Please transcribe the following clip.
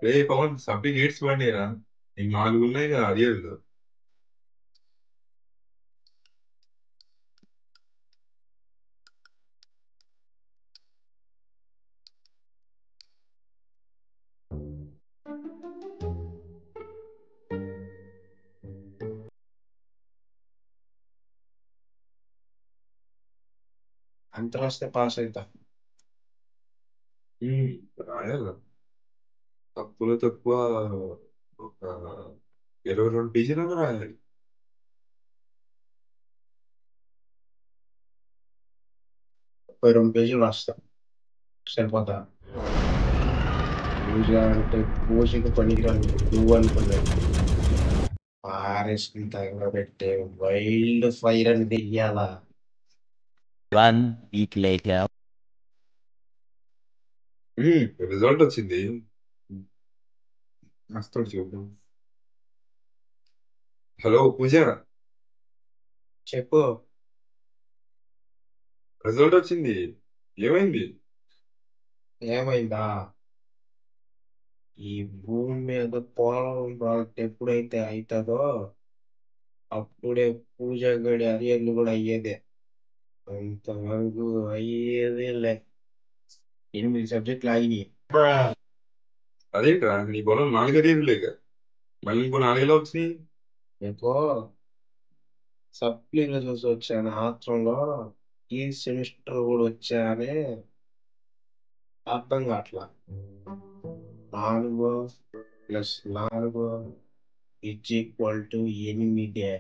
రే Pawan subject AIDS పడినాయిరా. నీకు 4 ఉన్నాయి కదా అడిగేది. అంత రాస్తే పాస్ అవుతా. రాయాలి. తక్కువలో తక్కువ ఒక 22 పేజీలలో రాయాలి. 2 పేజీలు రాస్తా సరిపోతా. పూజ అంటే పూజకి పనికిరాని నువ్వు అనుకున్నాను. పారేసుకుని తగలబెట్టే వైల్డ్ ఫైర్ అని వెయ్యాలా. 1 week later. రిజల్ట్ వచ్చింది. వస్తాడు చూద్దాం. హలో పూజ, చెప్పు. రిజల్ట్ వచ్చింది. ఏమైంది? ఏమైందా? ఈ భూమి మీద పోలవరం ప్రాజెక్ట్ ఎప్పుడైతే అవుతుందో అప్పుడే పూజ గడి అరియర్లు కూడా అయ్యేదే. అంతవరకు అయ్యేదే లే. 8 సబ్జెక్టులు ఆగినాయి. అదేంట్రా నీ పొలం 4 అడిగేదిలేక మళ్ళీ ఇంకో 4 ఎలా వచ్చినాయి? నీకో సప్లీలు చూసి వచ్చాను ఆత్రంలో ఈ సెమిస్టర్ కూడా వచ్చాయని అర్థం కావట్లా. 4 + 4 = 8.